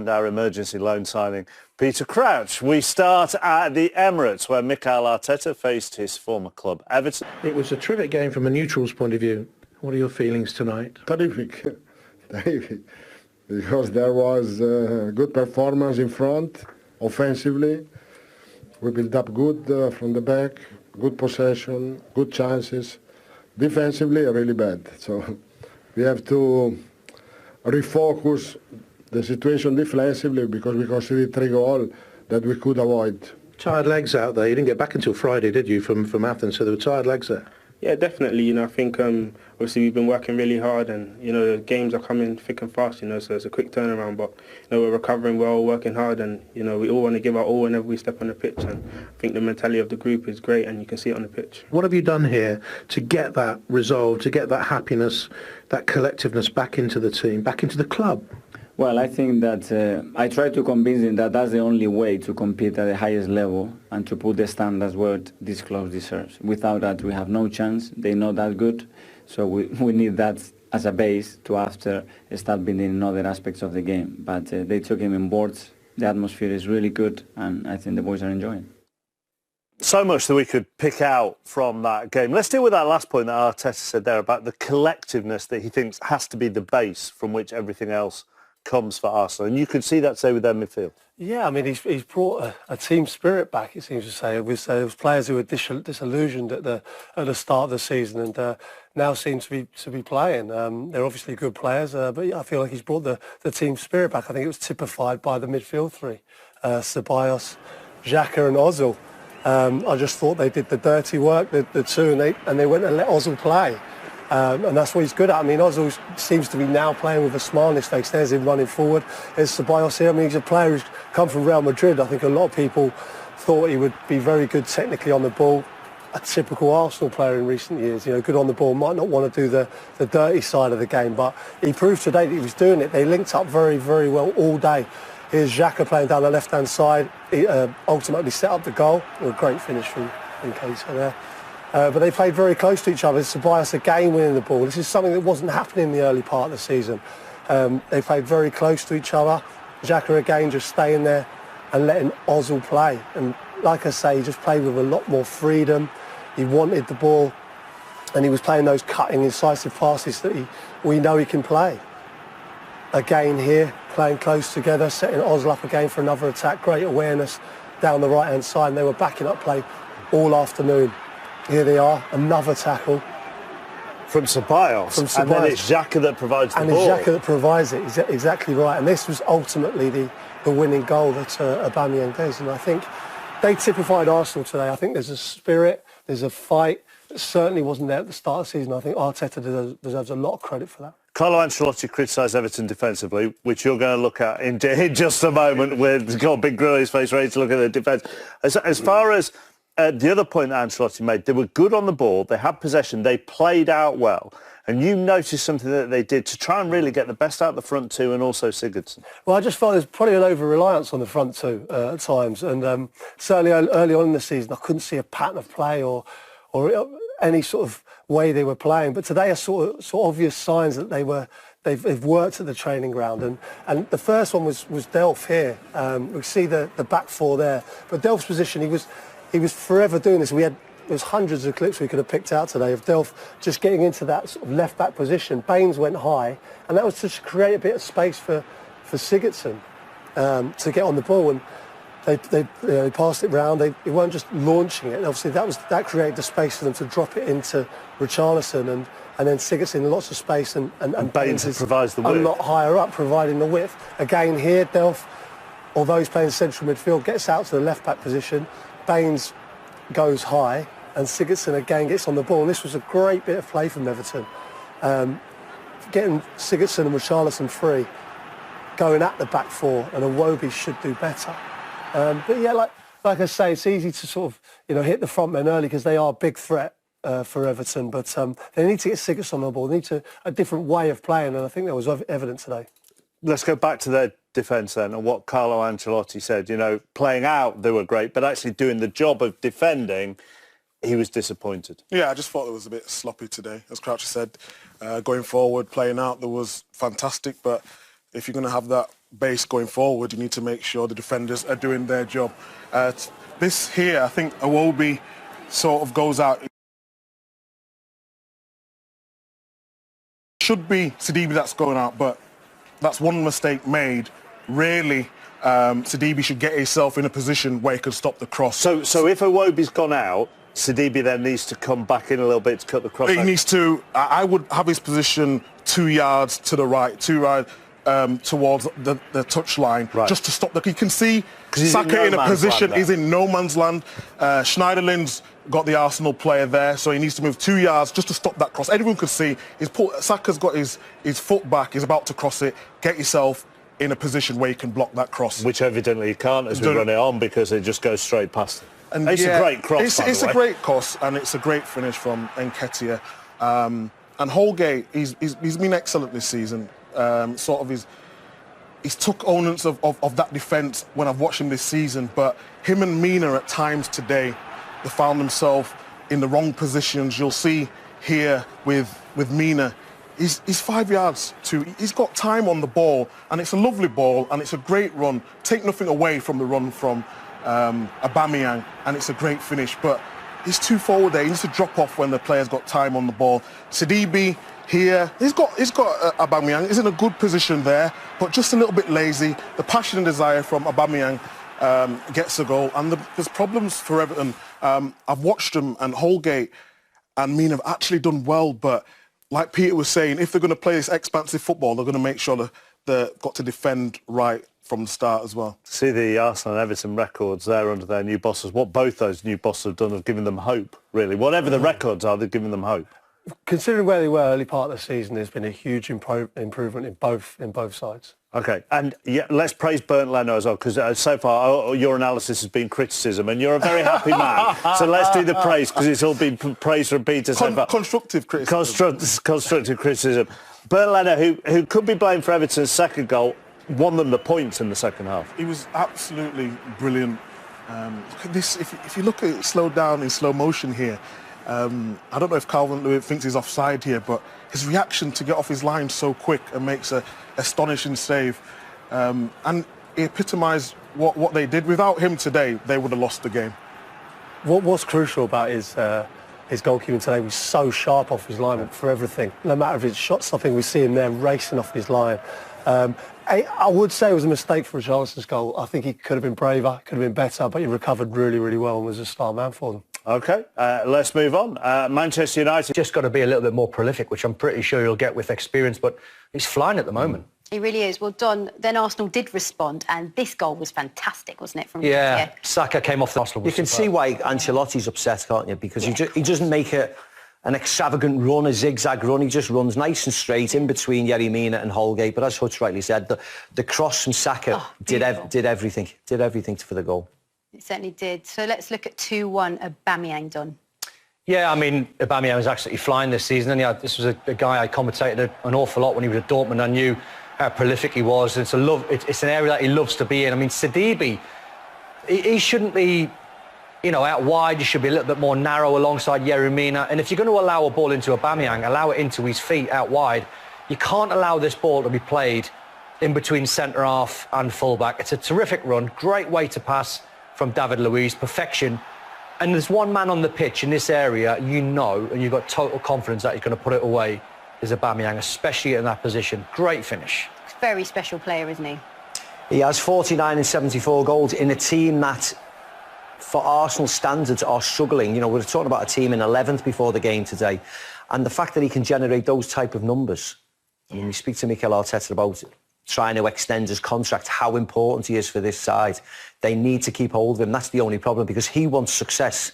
And our emergency loan signing, Peter Crouch. We start at the Emirates, where Mikel Arteta faced his former club, Everton. It was a terrific game from a neutral's point of view. What are your feelings tonight? Terrific. Terrific. Because there was a good performance in front, offensively. We built up good from the back, good possession, good chances. Defensively, really bad. So we have to refocus the situation defensively because we conceded 3 goals that we could avoid. Tired legs out there. You didn't get back until Friday, did you, from Athens? So there were tired legs there. Yeah, definitely. I think obviously we've been working really hard, and the games are coming thick and fast. So it's a quick turnaround. But we're recovering well, working hard, and we all want to give our all whenever we step on the pitch. And I think the mentality of the group is great, and you can see it on the pitch. What have you done here to get that resolve, to get that happiness, that collectiveness back into the team, back into the club? Well, I think that I try to convince them that that's the only way to compete at the highest level and to put the standards where this club deserves. Without that, we have no chance. They know that good. So we need that as a base to after start building in other aspects of the game. But they took him on board. The atmosphere is really good, and I think the boys are enjoying. So much that we could pick out from that game. Let's deal with that last point that Arteta said there about the collectiveness that he thinks has to be the base from which everything else comes for Arsenal, and you could see that, say, with their midfield. Yeah, I mean, he's brought a team spirit back, it seems to say. There was players who were disillusioned at the start of the season, and now seem to be playing. They're obviously good players, but yeah, I feel like he's brought the team spirit back. I think it was typified by the midfield three, Pires, Xhaka and Ozil. I just thought they did the dirty work, the two, and they went and let Ozil play. And that's what he's good at. I mean, Ozil seems to be now playing with a smile on his face. There's him running forward. There's Ceballos here. I mean, he's a player who's come from Real Madrid. I think a lot of people thought he would be very good technically on the ball. A typical Arsenal player in recent years. Good on the ball. Might not want to do the dirty side of the game, but he proved today that he was doing it. They linked up very, very well all day. Here's Xhaka playing down the left-hand side. He ultimately set up the goal. A great finish from Keita there. But they played very close to each other. Ceballos again winning the ball. This is something that wasn't happening in the early part of the season. They played very close to each other. Xhaka again just staying there and letting Ozil play. And like I say, he just played with a lot more freedom. He wanted the ball, and he was playing those cutting, incisive passes that we know he can play. Again here, playing close together, setting Ozil up again for another attack. Great awareness down the right-hand side. And they were backing up play all afternoon. Here they are, another tackle. From Ceballos. And then it's Xhaka that provides the ball. And it's Xhaka that provides it, exactly right. And this was ultimately the winning goal that Aubameyang does. And I think they typified Arsenal today. I think there's a spirit, there's a fight that certainly wasn't there at the start of the season. I think Arteta deserves a lot of credit for that. Carlo Ancelotti criticised Everton defensively, which you're going to look at in just a moment. He's got a big grill on his face, ready to look at the defence. As far as the other point that Ancelotti made, they were good on the ball, they had possession, they played out well. And you noticed something that they did to try and really get the best out of the front two and also Sigurdsson. Well, I just felt there's probably an over-reliance on the front two at times. And certainly early on in the season, I couldn't see a pattern of play or any sort of way they were playing. But today I saw obvious signs that they've worked at the training ground. And the first one was Delph here. We see the back four there. But Delph's position, he was forever doing this. There's hundreds of clips we could have picked out today of Delph just getting into that sort of left-back position. Baines went high, and that was to create a bit of space for Sigurdsson to get on the ball. And they passed it round. They weren't just launching it. And obviously, that created the space for them to drop it into Richarlison and then Sigurdsson lots of space and Baines provides the width. A lot higher up, providing the width. Again here, Delph, although he's playing central midfield, gets out to the left-back position. Baines goes high, and Sigurdsson again gets on the ball. And this was a great bit of play from Everton. Getting Sigurdsson and Richarlison free, going at the back four, and Iwobi should do better. But yeah, like I say, it's easy to sort of hit the front men early because they are a big threat for Everton. But they need to get Sigurdsson on the ball. They need a different way of playing, and I think that was evident today. Let's go back to their defence then, and what Carlo Ancelotti said. Playing out, they were great, but actually doing the job of defending, he was disappointed. Yeah, I just thought it was a bit sloppy today. As Crouch said, going forward, playing out, there was fantastic, but if you're going to have that base going forward, you need to make sure the defenders are doing their job. This here, I think Iwobi sort of goes out. Should be Sidibe that's going out, but that's one mistake made. Really, Sidibe should get himself in a position where he can stop the cross. So if Iwobi's gone out, Sidibe then needs to come back in a little bit to cut the cross. He needs to. I would have his position 2 yards to the right, towards the touchline, right, just to stop the. You can see Saka in a position. He's in no man's land. Schneiderlin's got the Arsenal player there, so he needs to move 2 yards just to stop that cross. Everyone could see Saka's got his foot back. He's about to cross it. Get yourself in a position where you can block that cross, which evidently you can't as we run it on because it just goes straight past. And it's a great cross. It's a great cross, and it's a great finish from Nketiah. And Holgate, he's been excellent this season. He's took onus of that defence when I've watched him this season. But him and Mina at times today, they found themselves in the wrong positions. You'll see here with Mina, he's 5 yards to. He's got time on the ball, and it's a lovely ball, and it's a great run. Take nothing away from the run from Aubameyang, and it's a great finish. But he's too forward there. He needs to drop off when the player's got time on the ball. Sidibe here, he's got Aubameyang. He's in a good position there, but just a little bit lazy. The passion and desire from Aubameyang gets a goal, and there's problems for Everton. I've watched them, and Holgate and Mina have actually done well, but like Peter was saying, if they're going to play this expansive football, they're going to make sure that they've got to defend right from the start as well. See the Arsenal and Everton records there under their new bosses. What both those new bosses have done have given them hope, really. Whatever the records are, they've given them hope. Considering where they were early part of the season, there's been a huge improvement in both sides. OK, and yeah, let's praise Bernd Leno as well, because so far your analysis has been criticism, and you're a very happy man. So let's do the praise, because it's all been praise from Peter so far. Constructive criticism. Constructive criticism. Bernd Leno, who could be blamed for Everton's second goal, won them the points in the second half. He was absolutely brilliant. This, if you look at it slowed down in slow motion here, I don't know if Calvert-Lewin thinks he's offside here, but his reaction to get off his line so quick and makes an astonishing save. And he epitomised what they did. Without him today, they would have lost the game. What's crucial about his goalkeeping today was so sharp off his line for everything. No matter if it's shot stopping, we see him there racing off his line. I would say it was a mistake for Richarlison's goal. I think he could have been braver, could have been better, but he recovered really, really well and was a star man for them. OK, let's move on. Manchester United. Just got to be a little bit more prolific, which I'm pretty sure he'll get with experience, but he's flying at the moment. He really is. Well, Don, then Arsenal did respond, and this goal was fantastic, wasn't it? From yeah, Saka came off the Arsenal. You can see why Ancelotti's upset, can't you? Because he doesn't make an extravagant run, a zigzag run. He just runs nice and straight in between Yerry Mina and Holgate. But as Hutch rightly said, the cross from Saka did everything for the goal. It certainly did. So let's look at 2-1 Aubameyang, Don. Yeah, I mean, Aubameyang was absolutely flying this season. And yeah, this was a guy I commentated an awful lot when he was at Dortmund. I knew how prolific he was. It's an area that he loves to be in. I mean, Sidibe, he shouldn't be, out wide. He should be a little bit more narrow alongside Yerry Mina. And if you're going to allow a ball into Aubameyang, allow it into his feet out wide. You can't allow this ball to be played in between centre-half and full-back. It's a terrific run, great way to pass from David Luiz, perfection. And there's one man on the pitch in this area, and you've got total confidence that he's going to put it away, is Aubameyang, especially in that position. Great finish. Very special player, isn't he? He has 49 and 74 goals in a team that, for Arsenal standards, are struggling. We were talking about a team in 11th before the game today. And the fact that he can generate those type of numbers. I mean, we speak to Mikel Arteta about trying to extend his contract, how important he is for this side. They need to keep hold of him. That's the only problem, because he wants success.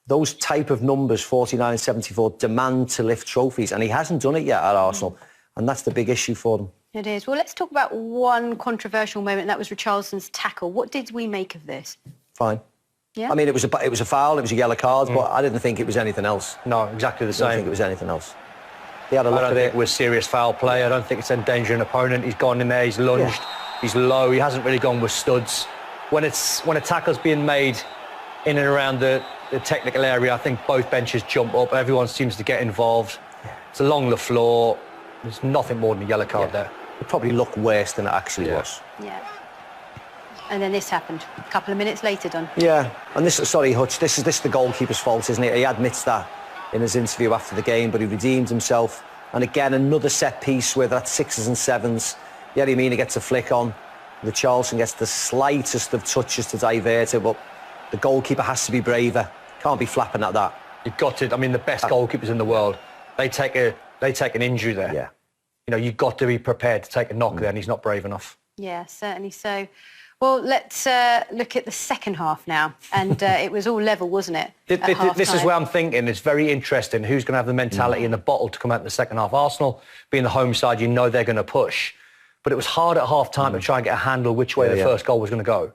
Those type of numbers, 49 and 74, demand to lift trophies, and he hasn't done it yet at Arsenal, and that's the big issue for them. It is. Well, let's talk about one controversial moment, and that was Richarlison's tackle. What did we make of this? Fine. Yeah. I mean, it was a foul, it was a yellow card, but I didn't think it was anything else. No, exactly the same. I don't think it was anything else. He had a look I don't at think it. it was serious foul play. I don't think it's endangering an opponent. He's gone in there, he's lunged, he's low, he hasn't really gone with studs. When a tackle's being made in and around the technical area, I think both benches jump up, everyone seems to get involved. It's along the floor, there's nothing more than a yellow card there. it probably looked worse than it actually was. Yeah. And then this happened a couple of minutes later, Don. Yeah, and sorry, Hutch, this is the goalkeeper's fault, isn't it? He admits that in his interview after the game, but he redeemed himself. And again, another set piece where that 6s and 7s. Thierry Mina gets a flick on. The Charlton gets the slightest of touches to divert it, but the goalkeeper has to be braver. Can't be flapping at that. You've got to. I mean, the best goalkeepers in the world, they take an injury there. Yeah. You know, you've got to be prepared to take a knock there, and he's not brave enough. Yeah, certainly so. Well, let's look at the second half now. And it was all level, wasn't it? This is where I'm thinking. It's very interesting. Who's going to have the mentality in the bottle to come out in the second half? Arsenal, being the home side, you know they're going to push. But it was hard at half-time to try and get a handle which way the first goal was going to go.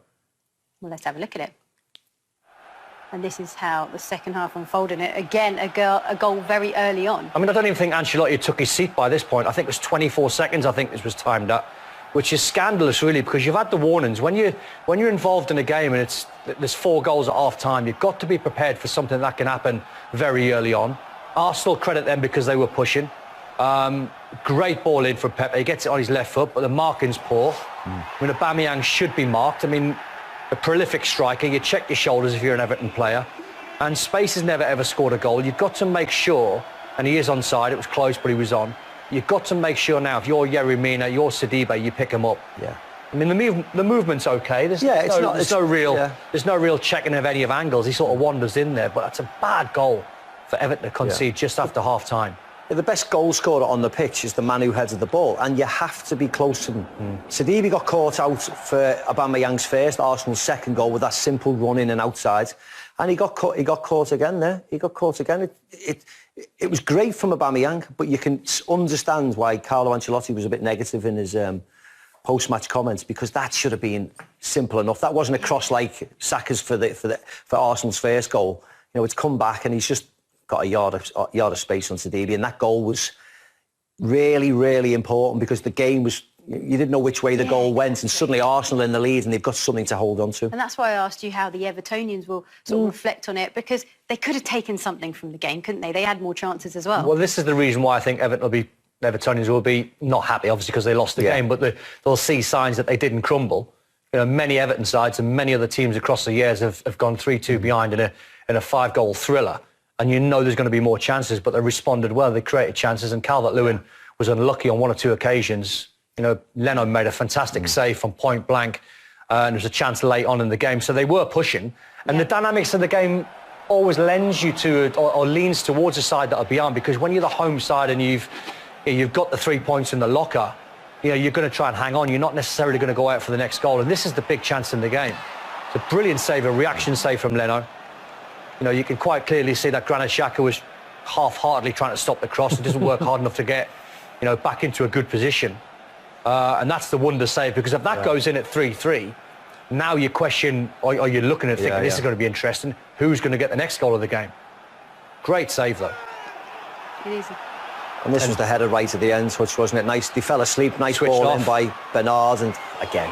Well, let's have a look at it. And this is how the second half unfolded. It again, a goal very early on. I mean, I don't even think Ancelotti took his seat by this point. I think it was 24 seconds, I think this was timed up, which is scandalous, really, because you've had the warnings. When you're involved in a game and there's 4 goals at half-time, you've got to be prepared for something that can happen very early on. Arsenal credit them because they were pushing. Great ball in from Pepe. He gets it on his left foot, but the marking's poor. I mean, Aubameyang should be marked. I mean, a prolific striker. You check your shoulders if you're an Everton player. And Space has never, ever scored a goal. You've got to make sure, and he is onside. It was close, but he was on. You've got to make sure now, if you're Thierry Mina, you're Sidibe, you pick him up. Yeah. I mean, the movement's okay. There's no real checking of any of angles. He sort of wanders in there, but that's a bad goal for Everton to concede just after half-time. Yeah, the best goal scorer on the pitch is the man who heads the ball, and you have to be close to them. Sidibe got caught out for Aubameyang's first, Arsenal's second goal with that simple run in and outside, and he got caught again there. He got caught again. It was great from Aubameyang, but you can understand why Carlo Ancelotti was a bit negative in his post-match comments, because that should have been simple enough. That wasn't a cross like Saka's for Arsenal's first goal. You know, it's come back and he's just got a yard of space on Sidibe, and that goal was really, really important because the game was, you didn't know which way the goal went, and suddenly Arsenal in the lead and they've got something to hold on to. And that's why I asked you how the Evertonians will sort of reflect on it, because they could have taken something from the game, couldn't they? They had more chances as well. Well, this is the reason why I think Evertonians will be not happy, obviously, because they lost the game, but they'll see signs that they didn't crumble. You know, many Everton sides and many other teams across the years have gone 3-2 behind in a 5-goal thriller. And you know there's going to be more chances, but they responded well. They created chances, and Calvert-Lewin was unlucky on 1 or 2 occasions. You know, Leno made a fantastic save from point blank, and there was a chance late on in the game. So they were pushing, and the dynamics of the game always lends you to, or leans towards the side that are behind, because when you're the home side and you've got the 3 points in the locker, you know, you're going to try and hang on. You're not necessarily going to go out for the next goal, and this is the big chance in the game. It's a brilliant save, a reaction save from Leno. You know, you can quite clearly see that Granit Xhaka was half-heartedly trying to stop the cross. It doesn't work hard enough to get, you know, back into a good position. And that's the wonder save, because if that goes in at 3-3, now you question, or you're looking at thinking, this is going to be interesting. Who's going to get the next goal of the game? Great save, though. It is. And this was the header right at the end, which wasn't it? Nice. They fell asleep. Nice ball in by Bernard, and again,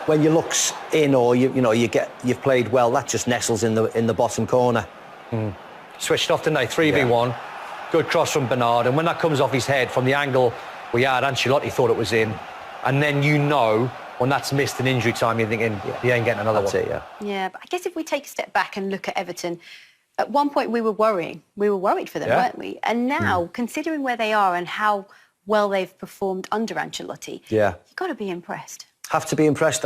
when you look in, or you've played well, that just nestles in the bottom corner. Switched off, didn't they? 3v1. Good cross from Bernard, and when that comes off his head from the angle we had, Ancelotti thought it was in, and then you know when that's missed in injury time, you're thinking he ain't getting another one. Yeah, but I guess if we take a step back and look at Everton, at one point we were worrying. We were worried for them, weren't we? And now, considering where they are and how well they've performed under Ancelotti, you've got to be impressed. Have to be impressed.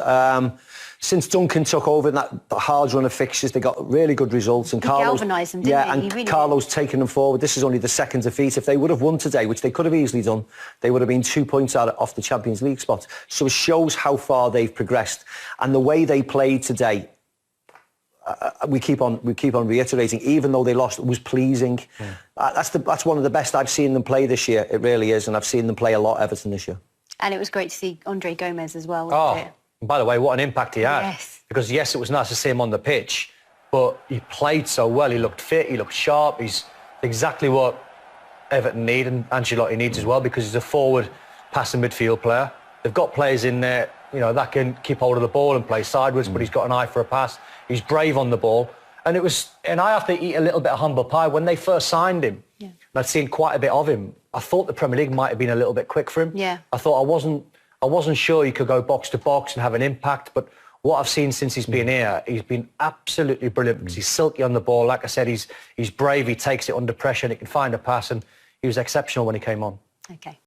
Since Duncan took over that hard run of fixtures, they got really good results. And Carlos galvanised them, didn't he? And Carlos taking them forward. This is only the second defeat. If they would have won today, which they could have easily done, they would have been 2 points off the Champions League spot. So it shows how far they've progressed. And the way they played today, we keep on reiterating, even though they lost, it was pleasing. That's one of the best I've seen them play this year. It really is. And I've seen them play a lot, Everton, this year. And it was great to see Andre Gomez as well, wasn't it? And by the way, what an impact he had. Yes. Because, yes, it was nice to see him on the pitch, but he played so well. He looked fit, he looked sharp. He's exactly what Everton need and Ancelotti needs as well, because he's a forward passing midfield player. They've got players in there, you know, that can keep hold of the ball and play sideways, but he's got an eye for a pass. He's brave on the ball. And I have to eat a little bit of humble pie. When they first signed him, and I'd seen quite a bit of him, I thought the Premier League might have been a little bit quick for him. Yeah. I thought I wasn't I wasn't sure he could go box to box and have an impact, but what I've seen since he's been here, he's been absolutely brilliant because he's silky on the ball. Like I said, he's brave, he takes it under pressure and he can find a pass, and he was exceptional when he came on. Okay.